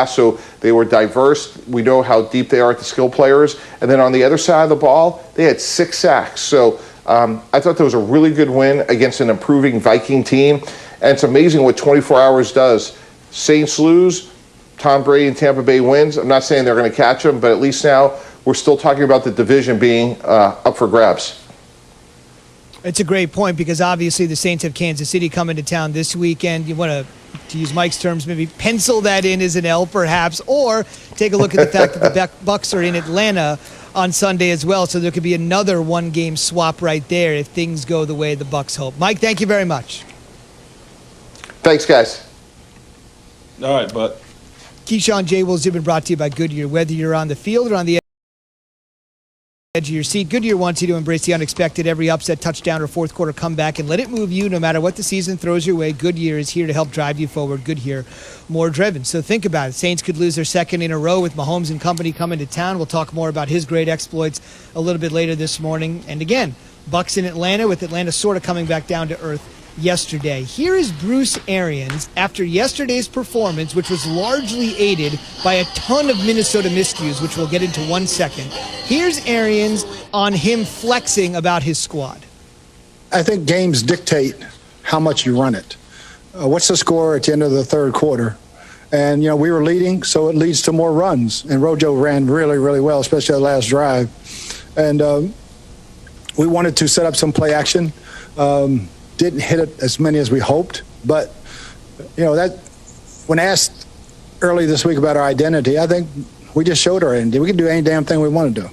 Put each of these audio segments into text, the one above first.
so they were diverse. We know how deep they are at the skill players. And then on the other side of the ball, they had 6 sacks. So I thought that was a really good win against an improving Viking team. And it's amazing what 24 hours does. Saints lose, Tom Brady and Tampa Bay wins. I'm not saying they're going to catch them, but at least now we're still talking about the division being up for grabs. It's a great point because obviously the Saints have Kansas City coming to town this weekend. You want to use Mike's terms, maybe pencil that in as an L perhaps, or take a look at the fact that the Bucs are in Atlanta on Sunday as well. So there could be another one-game swap right there if things go the way the Bucs hope. Mike, thank you very much. Thanks, guys. All right, bud. Keyshawn J. Wills have been brought to you by Goodyear. Whether you're on the field or on the edge of your seat, Goodyear wants you to embrace the unexpected. Every upset, touchdown, or fourth quarter comeback, and let it move you no matter what the season throws your way. Goodyear is here to help drive you forward. Goodyear, more driven. So think about it. Saints could lose their second in a row with Mahomes and company coming to town. We'll talk more about his great exploits a little bit later this morning. And again, Bucs in Atlanta, with Atlanta sort of coming back down to earth yesterday. Here is Bruce Arians after yesterday's performance, which was largely aided by a ton of Minnesota miscues, which we'll get into 1 second. Here's Arians on him flexing about his squad. I think games dictate how much you run it. What's the score at the end of the third quarter? And, we were leading, so it leads to more runs. And Rojo ran really, really well, especially that last drive. And we wanted to set up some play action. Didn't hit it as many as we hoped, but that when asked early this week about our identity, I think we just showed our identity. We can do any damn thing we want to do.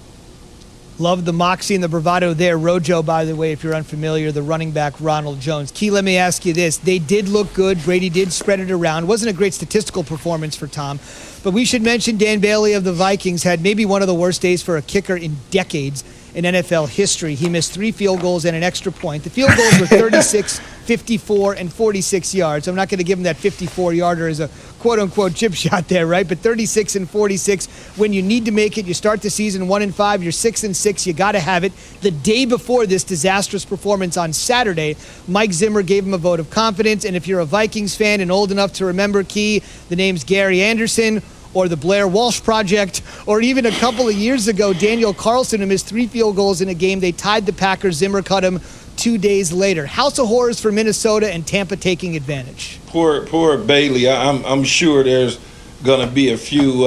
Love the moxie and the bravado there. Rojo, by the way, if you're unfamiliar, the running back Ronald Jones. Key, let me ask you this. They did look good. Brady did spread it around. Wasn't a great statistical performance for Tom, but we should mention Dan Bailey of the Vikings had maybe one of the worst days for a kicker in decades in NFL history. He missed 3 field goals and an extra point. The field goals were 36, 54, and 46 yards. I'm not going to give him that 54-yarder as a quote-unquote chip shot there, right? But 36 and 46, when you need to make it, you start the season 1-5, you're 6-6, you got to have it. The day before this disastrous performance on Saturday, Mike Zimmer gave him a vote of confidence, and if you're a Vikings fan and old enough to remember, Key, the names Gary Anderson, or the Blair Walsh Project, or even a couple of years ago, Daniel Carlson, who missed 3 field goals in a game. They tied the Packers. Zimmer cut him 2 days later. House of horrors for Minnesota and Tampa taking advantage. Poor Bailey. I'm sure there's going to be a few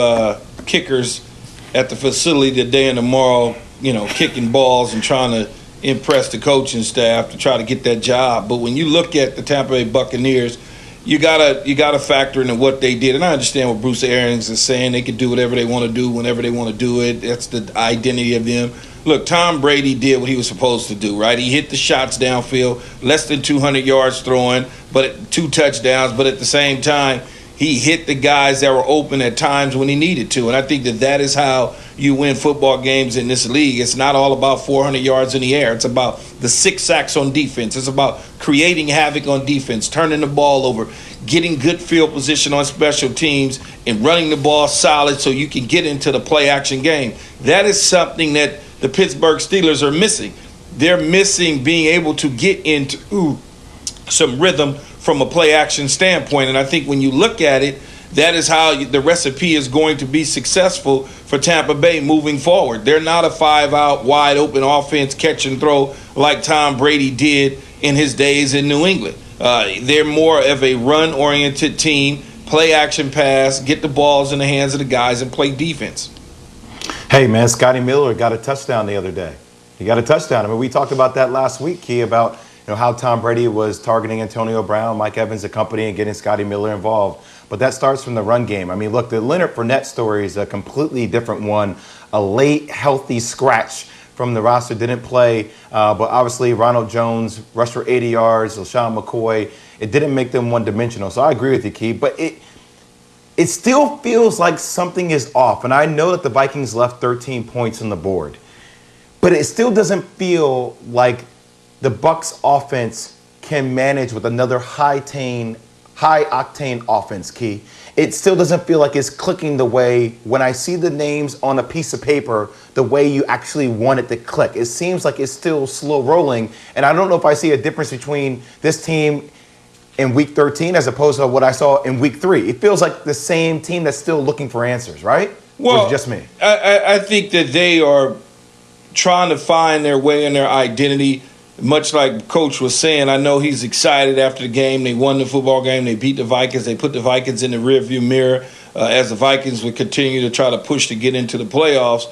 kickers at the facility today and tomorrow, kicking balls and trying to impress the coaching staff to try to get that job. But when you look at the Tampa Bay Buccaneers, you gotta factor into what they did, and I understand what Bruce Arians is saying. They can do whatever they want to do whenever they want to do it. That's the identity of them. Look, Tom Brady did what he was supposed to do, right? He hit the shots downfield, less than 200 yards throwing, but 2 touchdowns. But at the same time, he hit the guys that were open at times when he needed to, and I think that is how you win football games in this league. It's not all about 400 yards in the air. It's about the 6 sacks on defense. It's about creating havoc on defense, turning the ball over, getting good field position on special teams, and running the ball solid so you can get into the play-action game. That is something that the Pittsburgh Steelers are missing. They're missing being able to get into some rhythm from a play-action standpoint, and I think when you look at it, that is how the recipe is going to be successful for Tampa Bay moving forward. They're not a 5-out, wide-open offense, catch and throw like Tom Brady did in his days in New England. They're more of a run-oriented team, play-action pass, get the balls in the hands of the guys, and play defense. Hey, man, Scotty Miller got a touchdown the other day. He got a touchdown. I mean, we talked about that last week, Key, about how Tom Brady was targeting Antonio Brown, Mike Evans and company, and getting Scotty Miller involved. But that starts from the run game. I mean, look, the Leonard Fournette story is a completely different one. A late, healthy scratch from the roster, didn't play. But obviously, Ronald Jones rushed for 80 yards, LaShawn McCoy. It didn't make them one-dimensional. So I agree with you, Key. But it still feels like something is off. And I know that the Vikings left 13 points on the board. But it still doesn't feel like the Bucs offense can manage with another high-octane offense, Key. It still doesn't feel like it's clicking the way, when I see the names on a piece of paper, the way you actually want it to click. It seems like it's still slow rolling, and I don't know if I see a difference between this team in week 13 as opposed to what I saw in week 3? It feels like the same team that's still looking for answers, right? Well, or is it just me? I think that they are trying to find their way and their identity. Much like Coach was saying, I know he's excited after the game. They won the football game. They beat the Vikings. They put the Vikings in the rearview mirror as the Vikings would continue to try to push to get into the playoffs.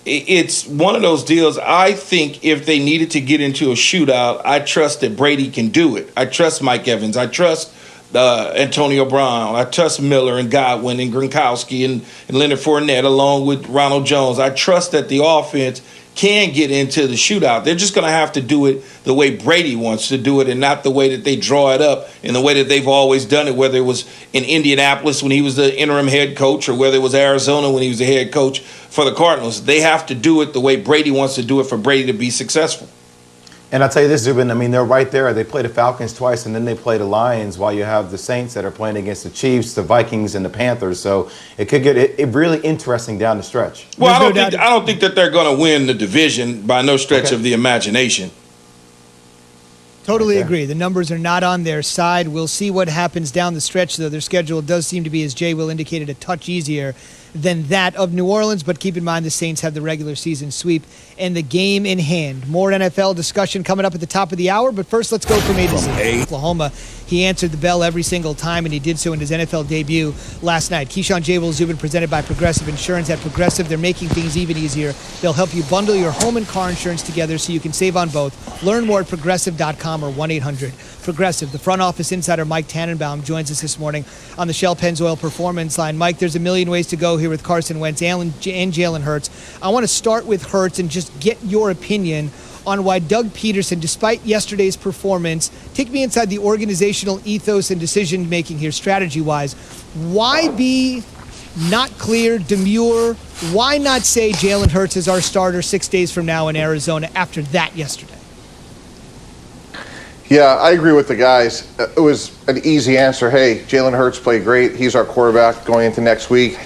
It's one of those deals. I think if they needed to get into a shootout, I trust that Brady can do it. I trust Mike Evans. I trust Antonio Brown. I trust Miller and Godwin and Gronkowski and Leonard Fournette along with Ronald Jones. I trust that the offense can get into the shootout. They're just going to have to do it the way Brady wants to do it and not the way that they draw it up in the way that they've always done it, whether it was in Indianapolis when he was the interim head coach or whether it was Arizona when he was the head coach for the Cardinals. They have to do it the way Brady wants to do it for Brady to be successful. And I'll tell you this, Zubin, I mean, they're right there. They play the Falcons twice, and then they play the Lions while you have the Saints that are playing against the Chiefs, the Vikings, and the Panthers. So it could get it really interesting down the stretch. Well, I don't think that they're going to win the division by no stretch of the imagination. Totally agree. The numbers are not on their side. We'll see what happens down the stretch, though. Their schedule does seem to be, as Jay Will indicated, a touch easier than that of New Orleans, but keep in mind the Saints have the regular season sweep and the game in hand. More NFL discussion coming up at the top of the hour, but first let's go from A to Z. Oklahoma, he answered the bell every single time, and he did so in his NFL debut last night. Keyshawn, J. Will, Zubin, presented by Progressive Insurance. At Progressive, they're making things even easier. They'll help you bundle your home and car insurance together so you can save on both. Learn more at Progressive.com or 1-800-PROGRESSIVE. The front office insider Mike Tannenbaum joins us this morning on the Shell Pennzoil Performance Line. Mike, there's a million ways to go here with Carson Wentz and Jalen Hurts. I want to start with Hurts and just get your opinion on why Doug Peterson, despite yesterday's performance, take me inside the organizational ethos and decision-making here strategy-wise. Why be not clear, demure? Why not say Jalen Hurts is our starter 6 days from now in Arizona after that yesterday? Yeah, I agree with the guys. It was an easy answer. Hey, Jalen Hurts played great. He's our quarterback going into next week.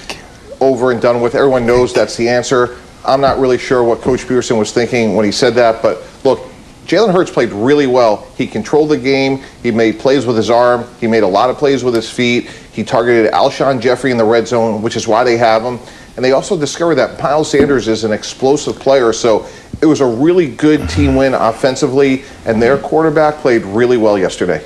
Over and done with. Everyone knows that's the answer. I'm not really sure what Coach Peterson was thinking when he said that, but look, Jalen Hurts played really well. He controlled the game. He made plays with his arm. He made a lot of plays with his feet. He targeted Alshon Jeffrey in the red zone, which is why they have him. And they also discovered that Miles Sanders is an explosive player, so it was a really good team win offensively, and their quarterback played really well yesterday.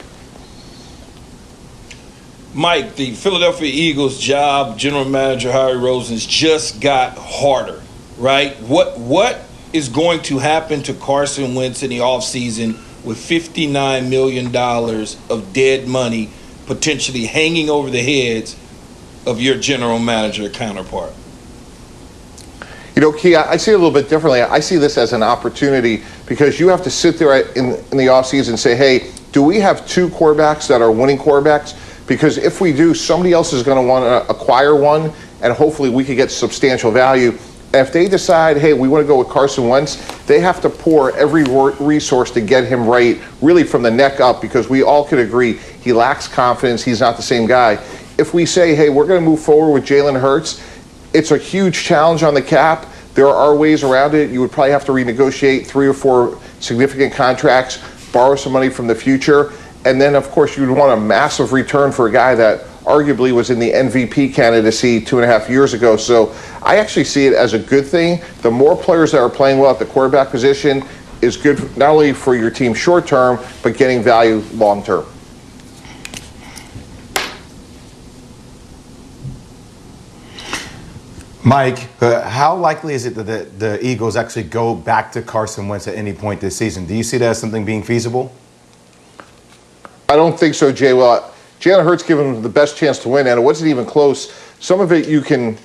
Mike, the Philadelphia Eagles job, general manager Harry Rosen's just got harder, right? What is going to happen to Carson Wentz in the offseason with $59 million of dead money potentially hanging over the heads of your general manager counterpart? You know, Key, I see it a little bit differently. I see this as an opportunity because you have to sit there in the offseason and say, hey, do we have two quarterbacks that are winning quarterbacks? Because if we do, somebody else is going to want to acquire one, and hopefully we could get substantial value. And if they decide, hey, we want to go with Carson Wentz, they have to pour every resource to get him right, really from the neck up, because we all could agree he lacks confidence. He's not the same guy. If we say, hey, we're going to move forward with Jalen Hurts, it's a huge challenge on the cap. There are ways around it. You would probably have to renegotiate 3 or 4 significant contracts, borrow some money from the future. And then, of course, you'd want a massive return for a guy that arguably was in the MVP candidacy 2.5 years ago. So I actually see it as a good thing. The more players that are playing well at the quarterback position is good not only for your team short term, but getting value long term. Mike, how likely is it that the Eagles actually go back to Carson Wentz at any point this season? Do you see that as something being feasible? I don't think so, Jay. Well, Jalen Hurts gave him the best chance to win, and it wasn't even close. Some of it you can